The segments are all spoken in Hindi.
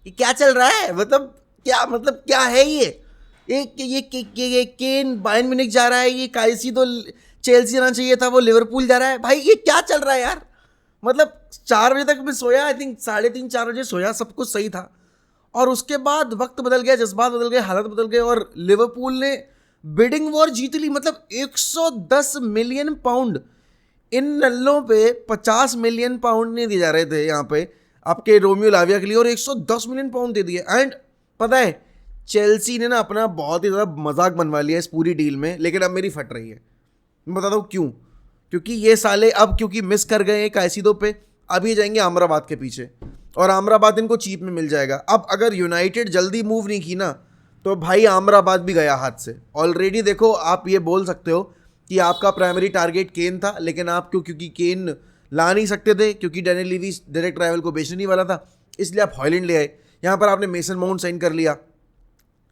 ये क्या चल रहा है? मतलब क्या है ये केन बायर्न म्यूनिख जा रहा है, ये काइसी तो चेल्सी जाना चाहिए था, वो लिवरपूल जा रहा है। भाई ये क्या चल रहा है यार? मतलब 4 बजे तक मैं सोया, आई थिंक 3:30-4 बजे सोया, सब कुछ सही था। और उसके बाद वक्त बदल गया, जज्बात बदल गए, हालत बदल गए, और लिवरपूल ने बिडिंग वॉर जीत ली। मतलब 110 मिलियन पाउंड, इन नल्लों पे 50 मिलियन पाउंड नहीं दिए जा रहे थे यहाँ पे आपके रोमियो लाविया के लिए, और 110 मिलियन पाउंड दे दिए। एंड पता है चेल्सी ने ना अपना बहुत ही ज़्यादा मजाक बनवा लिया इस पूरी डील में, लेकिन अब मेरी फट रही है। मैं बताता हूँ क्यों। क्योंकि ये साले अब क्योंकि मिस कर गए हैं काइसीडो पे, अब ये जाएंगे अमराबाद के पीछे, और अमराबाद इनको चीप में मिल जाएगा। अब अगर यूनाइटेड जल्दी मूव नहीं की ना, तो भाई अमराबाद भी गया हाथ से ऑलरेडी। देखो आप ये बोल सकते हो कि आपका प्राइमरी टारगेट केन था, लेकिन आप क्योंकि केन ला नहीं सकते थे, क्योंकि डैनियल लीवी डायरेक्ट ट्रैवल को बेचने नहीं वाला था, इसलिए आप हॉयलैंड ले आए। यहाँ पर आपने मेसन माउंट साइन कर लिया।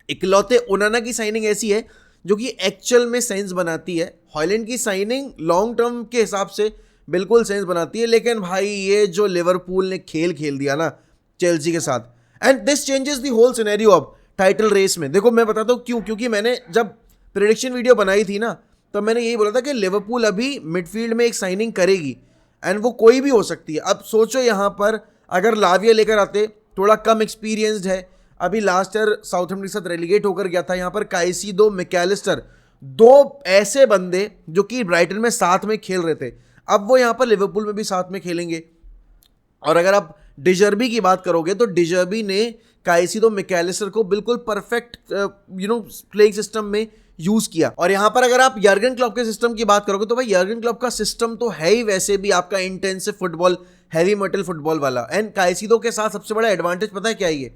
इकलौते ओनाना की साइनिंग ऐसी है जो कि एक्चुअल में सेंस बनाती है। हॉयलैंड की साइनिंग लॉन्ग टर्म के हिसाब से बिल्कुल सेंस बनाती है, लेकिन भाई ये जो लिवरपूल ने खेल दिया ना चेल्सी के साथ, and this changes the whole scenario अब टाइटल रेस में। देखो मैं बताता हूँ क्यों, क्योंकि मैंने जब प्रेडिक्शन वीडियो बनाई थी ना, तो मैंने यही बोला था कि लिवरपूल अभी मिडफील्ड में एक साइनिंग करेगी, एंड वो कोई भी हो सकती है। अब सोचो यहाँ पर अगर लाविया लेकर आते, थोड़ा कम एक्सपीरियंस्ड है, अभी लास्ट ईयर साउथहैम्पटन के साथ रेलीगेट होकर गया था। यहाँ पर काइसीडो, मैकएलिस्टर, दो ऐसे बंदे जो कि ब्राइटन में साथ में खेल रहे थे, अब वो यहाँ पर लिवरपूल में भी साथ में खेलेंगे। और अगर आप डिजर्बी की बात करोगे तो डिजर्बी ने काइसीडो, मैकएलिस्टर को बिल्कुल परफेक्ट प्लेइंग सिस्टम में यूज किया। और यहां पर अगर आप यर्गन क्लॉप के सिस्टम की बात करोगे तो भाई यर्गन क्लॉप का सिस्टम तो है ही वैसे भी आपका intensive football, heavy metal football वाला। एंड काइसीडो के साथ सबसे बड़ा एडवांटेज पता है क्या है?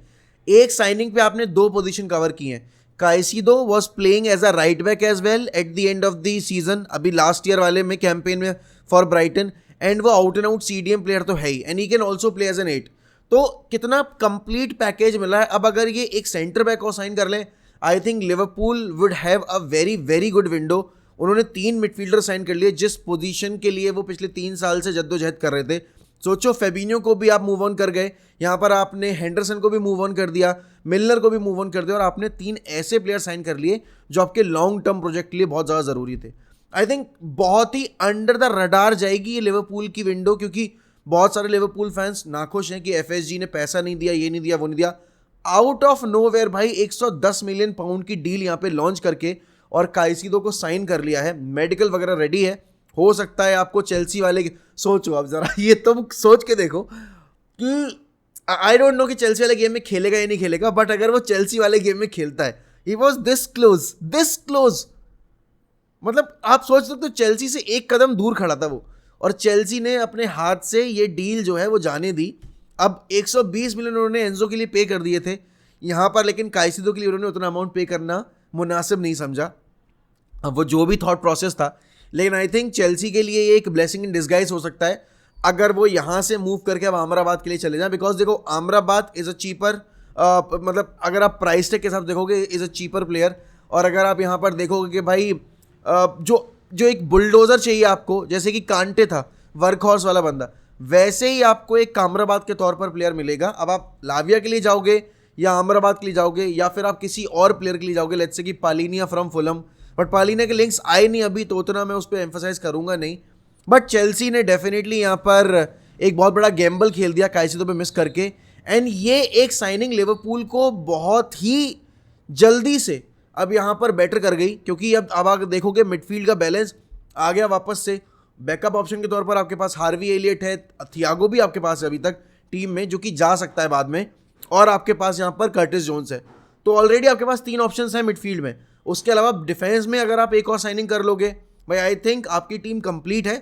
एक साइनिंग पे आपने 2 पोजीशन कवर की हैं। Caicedo was playing as a right back as well at the end of the season, अभी लास्ट ईयर वाले में कैंपेन में फॉर ब्राइटन, एंड वो out and out CDM player तो है ही, and he can also play as an 8। तो कितना कंप्लीट पैकेज मिला है। अब अगर ये एक सेंटर बैक को साइन कर लें, I think Liverpool would have a very very good window. उन्होंने 3 मिडफील्डर साइन कर लिए जिस पोजीशन के लिए वो पिछले 3 साल से जद्दोजहद कर रहे थे। सोचो फेबिनियो को भी आप मूव ऑन कर गए, यहाँ पर आपने हेंडरसन को भी मूव ऑन कर दिया, मिलनर को भी मूव ऑन कर दिया, और आपने 3 ऐसे प्लेयर साइन कर लिए जो आपके लॉन्ग टर्म प्रोजेक्ट के लिए बहुत ज़्यादा ज़रूरी थे। आई थिंक बहुत ही अंडर द रडार जाएगी ये लिवरपूल की विंडो, क्योंकि बहुत सारे लिवरपूल फैंस नाखुश हैं कि एफएसजी ने पैसा नहीं दिया, ये नहीं दिया, वो नहीं दिया। आउट ऑफ नोवेयर भाई 110 मिलियन पाउंड की डील यहाँ पे लॉन्च करके और काइसीडो को साइन कर लिया है, मेडिकल वगैरह रेडी है। हो सकता है आपको चेल्सी वाले सोचो आप जरा, ये तुम सोच के देखो कि आई डोंट नो कि चेल्सी वाले गेम में खेलेगा या नहीं खेलेगा, बट अगर वो चेल्सी वाले गेम में खेलता है, ही वॉज दिस क्लोज। मतलब आप सोच सकते हो चेल्सी से एक कदम दूर खड़ा था वो, और चेल्सी ने अपने हाथ से ये डील जो है वो जाने दी। अब 120 मिलियन उन्होंने एंजो के लिए पे कर दिए थे यहाँ पर, लेकिन काइसीडो के लिए उन्होंने उतना अमाउंट पे करना मुनासिब नहीं समझा। अब वो जो भी थॉट प्रोसेस था, लेकिन आई थिंक चेल्सी के लिए ये एक ब्लेसिंग इन डिस्गाइज हो सकता है अगर वो यहाँ से मूव करके अब अमराबाद के लिए चले जाएं। बिकॉज देखो अमराबाद इज़ अ चीपर, मतलब अगर आप प्राइस टैग के साथ देखोगे इज़ अ चीपर प्लेयर। और अगर आप यहाँ पर देखोगे कि भाई जो एक बुलडोजर चाहिए आपको, जैसे कि कांटे था वर्क हॉर्स वाला बंदा, वैसे ही आपको एक अमराबाद के तौर पर प्लेयर मिलेगा। अब आप लाविया के लिए जाओगे या अमराबाद के लिए जाओगे, या फिर आप किसी और प्लेयर के लिए जाओगे, लेट्स से कि पालिनिया फ्रॉम फुलम, बट पालिना के लिंक्स आए नहीं अभी, तो उतना मैं उस पर एम्फोसाइज करूंगा नहीं। बट चेल्सी ने डेफिनेटली यहाँ पर एक बहुत बड़ा गैम्बल खेल दिया काइसीडो पे मिस करके, एंड ये एक साइनिंग लिवरपूल को बहुत ही जल्दी से अब यहाँ पर बेटर कर गई, क्योंकि अब आप देखोगे मिडफील्ड का बैलेंस आ गया वापस से। बैकअप ऑप्शन के तौर पर आपके पास हार्वी एलियट है, थियागो भी आपके पास है अभी तक टीम में, जो कि जा सकता है बाद में, और आपके पास यहाँ पर कर्टिस जोन्स है। तो ऑलरेडी आपके पास 3 ऑप्शंस हैं मिडफील्ड में। उसके अलावा डिफेंस में अगर आप एक और साइनिंग कर लोगे भाई, आई थिंक आपकी टीम कंप्लीट है,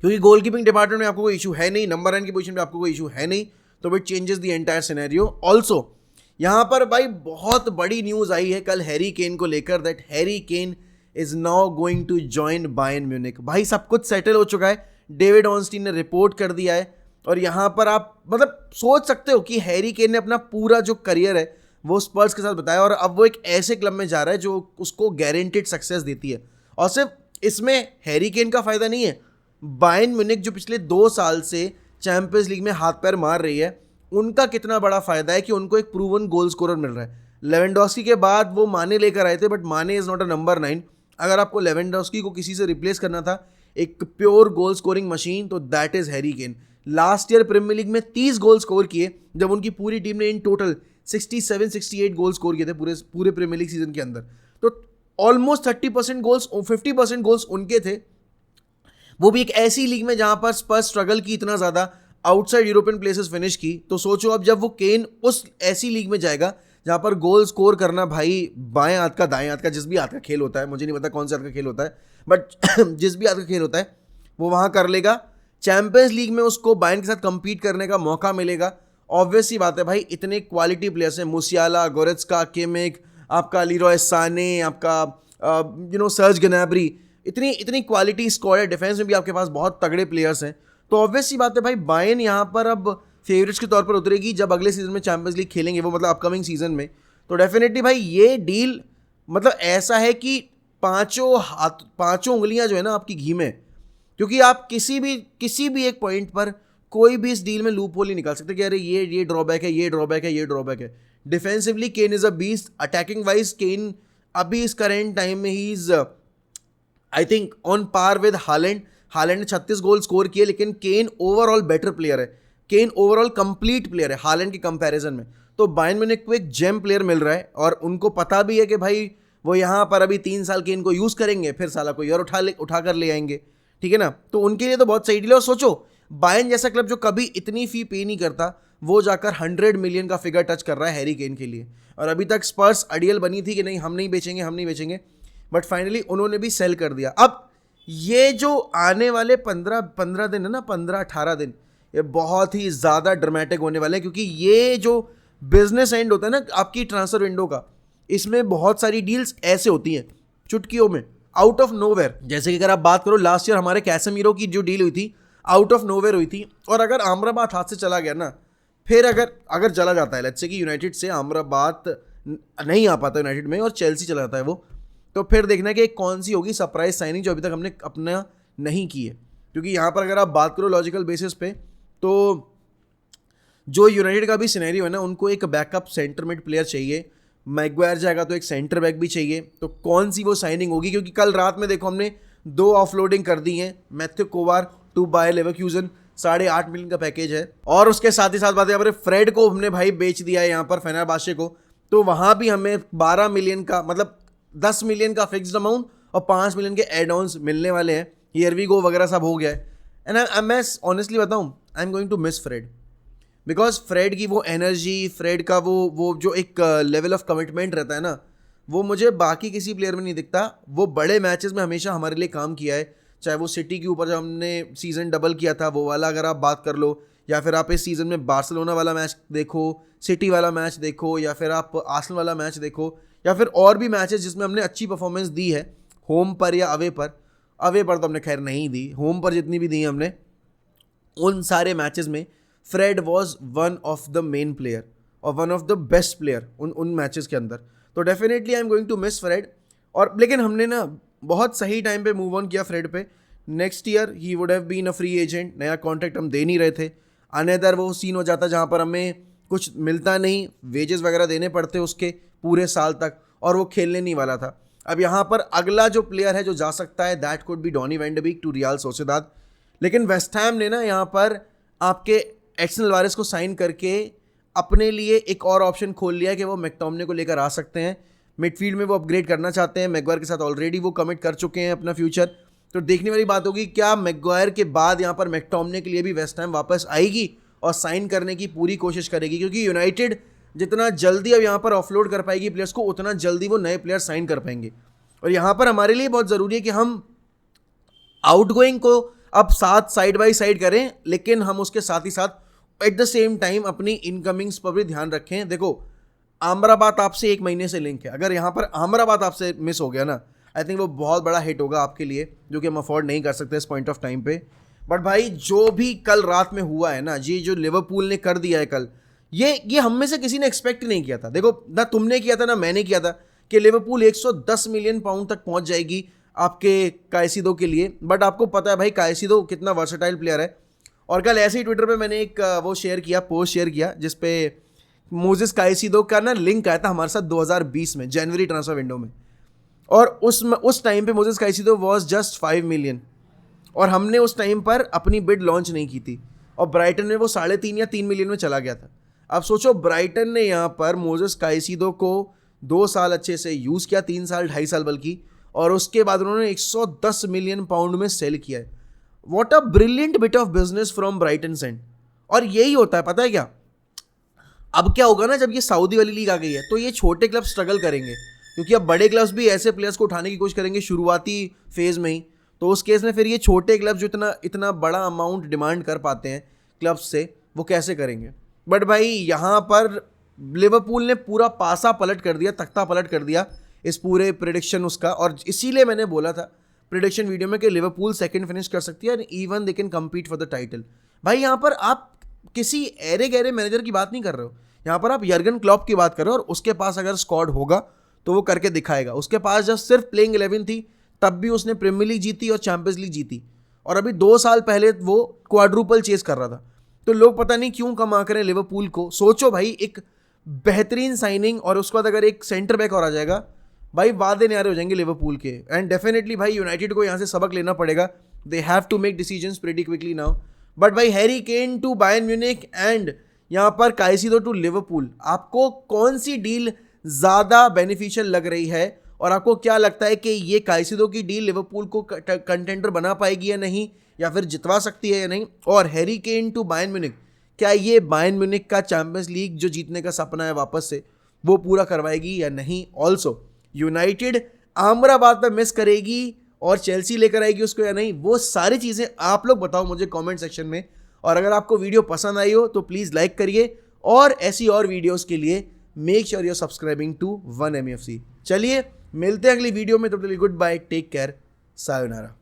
क्योंकि गोलकीपिंग डिपार्टमेंट में आपको कोई इशू है नहीं, नंबर 9 की पोजीशन में आपको कोई इशू है नहीं, तो it changes the entire scenario. Also यहाँ पर भाई बहुत बड़ी न्यूज़ आई है कल हैरी केन को लेकर, that Harry Kane is now going to join Bayern Munich. भाई सब कुछ सेटल हो चुका है, डेविड ऑर्नस्टीन ने रिपोर्ट कर दिया है, और यहाँ पर आप मतलब सोच सकते हो कि हैरी केन ने अपना पूरा जो करियर है वो स्पर्स के साथ बताया, और अब वो एक ऐसे क्लब में जा रहा है जो उसको गारंटीड सक्सेस देती है। और सिर्फ इसमें हैरी केन का फ़ायदा नहीं है, बायर्न म्यूनिख जो पिछले 2 साल से चैंपियंस लीग में हाथ पैर मार रही है, उनका कितना बड़ा फायदा है कि उनको एक प्रूवन गोल स्कोरर मिल रहा है। लेवेंडोस्की के बाद वो माने लेकर आए थे, बट माने इज नॉट अ नंबर 9। अगर आपको लेवेंडोस्की को किसी से रिप्लेस करना था, एक प्योर गोल स्कोरिंग मशीन, तो that is Harry Kane. Last year Premier League में 30 गोल स्कोर किए, जब उनकी पूरी टीम ने इन टोटल 67-68 गोल स्कोर किए थे पूरे प्रीमियर लीग सीजन के अंदर। तो ऑलमोस्ट 30% गोल्स, 50% गोल्स उनके थे, वो भी एक ऐसी लीग में जहां पर स्पर्स स्ट्रगल की इतना ज़्यादा, आउटसाइड यूरोपियन प्लेसेस फिनिश की। तो सोचो अब जब वो केन उस ऐसी लीग में जाएगा जहां पर गोल स्कोर करना भाई बाएं हाथ का दाएं हाथ का, जिस भी हाथ का खेल होता है, मुझे नहीं पता कौन से हाथ का खेल होता है, बट जिस भी हाथ का खेल होता है वो वहां कर लेगा। चैंपियंस लीग में उसको बायर्न के साथ compete करने का मौका मिलेगा। ऑब्वियस सी बात है भाई, इतने क्वालिटी प्लेयर्स हैं, मुसियाला, गोरेत्स्का, किमिक, आपका लीरॉय साने, आपका सर्ज ग्नैब्री, इतनी क्वालिटी स्क्वाड है। डिफेंस में भी आपके पास बहुत तगड़े प्लेयर्स हैं। तो ऑब्वियस सी बात है भाई, बायर्न यहाँ पर अब फेवरेट्स के तौर पर उतरेगी जब अगले सीजन में चैंपियंस लीग खेलेंगे, वो मतलब अपकमिंग सीजन में। तो डेफिनेटली भाई ये डील मतलब ऐसा है कि पांचों उंगलियां जो है ना आपकी घी में, क्योंकि आप किसी भी एक पॉइंट पर कोई भी इस डील में लूप होल नहीं निकाल सकते कि अरे ये ड्रॉबैक है, ये ड्रॉबैक है, ये ड्रॉबैक है। Defensively Kane is a beast. Attacking wise Kane अभी इस करेंट टाइम में he is I think on par with Haaland. Haaland ने 36 गोल स्कोर किए, लेकिन केन ओवरऑल बेटर प्लेयर है। केन ओवरऑल कंप्लीट प्लेयर है हालैंड के कंपैरिजन में। तो बायर्न म्यूनिख को एक जेम प्लेयर मिल रहा है, और उनको पता भी है कि भाई वो यहाँ पर अभी 3 साल केन को यूज़ करेंगे, फिर साला कोई और उठा कर ले आएंगे, ठीक है ना। तो उनके लिए तो बहुत सही डील है। और सोचो बायर्न जैसा क्लब जो कभी इतनी फी पे नहीं करता, वो जाकर 100 मिलियन का फिगर टच कर रहा है हैरी केन के लिए। और अभी तक स्पर्स अडियल बनी थी कि नहीं हम नहीं बेचेंगे, बट फाइनली उन्होंने भी सेल कर दिया। अब ये जो आने वाले 15 दिन है ना, 15-18 दिन, ये बहुत ही ज़्यादा ड्रामेटिक होने वाले हैं, क्योंकि ये जो बिजनेस एंड होता है ना आपकी ट्रांसफर विंडो का, इसमें बहुत सारी डील्स ऐसे होती हैं चुटकियों में, आउट ऑफ नोवेयर। जैसे कि अगर आप बात करो लास्ट ईयर हमारे कैसेमीरो की जो डील हुई थी, आउट ऑफ नोवेयर हुई थी। और अगर आमराबाद हाथ से चला गया ना, फिर अगर चला जाता है, लेट्स से कि यूनाइटेड से आमराबाद नहीं आ पाता यूनाइटेड में और चेल्सी चला जाता है वो, तो फिर देखना कि कौन सी होगी सरप्राइज साइनिंग जो अभी तक हमने अपना नहीं की है। क्योंकि यहाँ पर अगर आप बात करो लॉजिकल बेसिस पे, तो जो यूनाइटेड का भी सिनेरियो है ना, उनको एक बैकअप सेंटर मिड प्लेयर चाहिए। मैगवायर जाएगा तो एक सेंटर बैक भी चाहिए। तो कौन सी वो साइनिंग होगी? क्योंकि कल रात में देखो हमने 2 ऑफलोडिंग कर दी हैं। मैथ्यू कोवार टू बायर लेवरक्यूजन, 8.5 मिलियन का पैकेज है। और उसके साथ ही साथ बात है हमारे फ्रेड को हमने भाई बेच दिया है यहाँ पर फेनेरबाचे को। तो वहाँ भी हमें 12 मिलियन का, मतलब 10 मिलियन का फिक्स्ड अमाउंट और 5 मिलियन के एड ऑन्स मिलने वाले हैं। हियर वी गो वगैरह सब हो गया है। एंड मैं ऑनेस्टली बताऊँ, I am going to miss Fred, because Fred की वो एनर्जी, फ्रेड का वो जो एक लेवल ऑफ कमिटमेंट रहता है ना, वो मुझे बाकी किसी प्लेयर में नहीं दिखता। वो बड़े मैचेस में हमेशा हमारे लिए काम किया है, चाहे वो सिटी के ऊपर जब हमने सीज़न डबल किया था वो वाला अगर आप बात कर लो, या फिर आप इस सीज़न में बार्सिलोना वाला मैच देखो, सिटी वाला मैच देखो, या फिर आप आर्सेनल वाला मैच देखो, या फिर और भी मैचेस जिसमें हमने अच्छी परफॉर्मेंस दी है, होम पर या अवे पर तो हमने खैर नहीं दी, होम पर जितनी भी दी है हमने, उन सारे मैचेस में Fred was one of the main player और one of the best player उन मैचेस के अंदर। तो definitely I am going to miss Fred. और लेकिन हमने ना बहुत सही टाइम पे मूव ऑन किया फ्रेड पे। Next year he would have been a free agent, नया कॉन्ट्रैक्ट हम दे नहीं रहे थे। अनदर वो सीन हो जाता जहाँ पर हमें कुछ मिलता नहीं, वेजेस वगैरह देने पड़ते उसके पूरे साल तक, और वो खेलने नहीं वाला था। अब यहाँ पर अगला जो प्लेयर है जो जा सकता है, that could be Donny van de Beek to Real Sociedad. लेकिन वेस्ट हैम ने ना यहाँ पर आपके एड्सन अल्वारेज को साइन करके अपने लिए एक और ऑप्शन खोल लिया है कि वो मैकटोमने को लेकर आ सकते हैं। मिडफील्ड में वो अपग्रेड करना चाहते हैं। मैगवायर के साथ ऑलरेडी वो कमिट कर चुके हैं अपना फ्यूचर। तो देखने वाली बात होगी क्या मैगवायर के बाद यहाँ पर मैकटोमने के लिए भी वेस्ट हैम वापस आएगी और साइन करने की पूरी कोशिश करेगी, क्योंकि यूनाइटेड जितना जल्दी अब यहाँ पर ऑफलोड कर पाएगी प्लेयर्स को, उतना जल्दी वो नए प्लेयर साइन कर पाएंगे। और यहाँ पर हमारे लिए बहुत ज़रूरी है कि हम आउटगोइंग को अब साथ साइड बाई साइड करें, लेकिन हम उसके साथ ही साथ एट द सेम टाइम अपनी इनकमिंग्स पर भी ध्यान रखें। देखो आमराबाद आपसे 1 महीने से लिंक है, अगर यहाँ पर आमराबाद आपसे मिस हो गया ना, आई थिंक वो बहुत बड़ा हिट होगा आपके लिए, जो कि हम अफोर्ड नहीं कर सकते इस पॉइंट ऑफ टाइम पे। बट भाई जो भी कल रात में हुआ है ना, ये जो लिवरपूल ने कर दिया है कल, ये हम में से किसी ने एक्सपेक्ट नहीं किया था। देखो ना तुमने किया था ना मैंने किया था कि लिवरपूल 110 मिलियन पाउंड तक पहुंच जाएगी आपके कायसीदो के लिए। बट आपको पता है भाई कायसीदो कितना वर्सेटाइल प्लेयर है, और कल ऐसे ही ट्विटर पे मैंने एक पोस्ट शेयर किया जिसपे मोजेस काइसीडो का ना लिंक आया था हमारे साथ 2020 में जनवरी ट्रांसफर विंडो में, और उस टाइम पे मोजेस काइसीडो वाज जस्ट 5 मिलियन, और हमने उस टाइम पर अपनी बिड लॉन्च नहीं की थी, और ब्राइटन में वो 3.5 या 3 मिलियन में चला गया था। अब सोचो ब्राइटन ने यहाँ पर मोजेस काइसीडो को 2 साल अच्छे से यूज़ किया, 3 साल 2.5 साल बल्कि, और उसके बाद उन्होंने 110 मिलियन पाउंड में सेल किया है। What a brilliant bit of business from Brighton send. और यही होता है, पता है क्या, अब क्या होगा ना, जब ये सऊदी वाली लीग आ गई है तो ये छोटे क्लब स्ट्रगल करेंगे, क्योंकि अब बड़े क्लब्स भी ऐसे प्लेयर्स को उठाने की कोशिश करेंगे शुरुआती फेज में ही। तो उस केस में फिर ये छोटे क्लब जो इतना बड़ा अमाउंट डिमांड कर पाते हैं क्लब्स से, वो कैसे करेंगे। बट भाई यहाँ पर लिवरपूल ने पूरा पासा पलट कर दिया, तख्ता पलट कर दिया इस पूरे प्रेडिक्शन उसका, और इसीलिए मैंने बोला था प्रेडिक्शन वीडियो में कि लिवरपूल सेकंड फिनिश कर सकती है, even they can compete for the title. भाई यहाँ पर आप किसी एरे गहरे मैनेजर की बात नहीं कर रहे हो, यहाँ पर आप यर्गन क्लॉप की बात कर रहे हो, और उसके पास अगर स्क्वाड होगा तो वो करके दिखाएगा। उसके पास जब सिर्फ प्लेइंग 11 थी तब भी उसने प्रीमियर लीग जीती और चैंपियंस लीग जीती, और अभी 2 साल पहले वो क्वाड्रुपल चेस कर रहा था। तो लोग पता नहीं क्यों कम आंक रहे हैं लिवरपूल को। सोचो भाई, एक बेहतरीन साइनिंग और उसके बाद अगर एक सेंटर बैक और आ जाएगा, भाई वादे न्यारे हो जाएंगे लिवरपूल के। एंड डेफिनेटली भाई यूनाइटेड को यहाँ से सबक लेना पड़ेगा, they have to make decisions pretty quickly now. But भाई Harry Kane to Bayern Munich and यहाँ पर काइसीडो टू लिवरपूल, आपको कौन सी डील ज़्यादा बेनिफिशियल लग रही है, और आपको क्या लगता है कि ये काइसीडो की डील लिवरपूल को कंटेंडर बना पाएगी या नहीं, या फिर जितवा सकती है या नहीं। और Harry Kane to Bayern Munich, क्या ये बायर्न म्यूनिख का चैंपियंस लीग जो जीतने का सपना है वापस से, वो पूरा करवाएगी या नहीं। ऑल्सो यूनाइटेड अहमदाबाद में मिस करेगी और चेल्सी लेकर आएगी उसको या नहीं, वो सारी चीज़ें आप लोग बताओ मुझे कमेंट सेक्शन में। और अगर आपको वीडियो पसंद आई हो तो प्लीज़ लाइक करिए, और ऐसी और वीडियोस के लिए make sure you are subscribing to 1MFC। चलिए मिलते हैं अगली वीडियो में, तब तक good bye, take care, sayonara.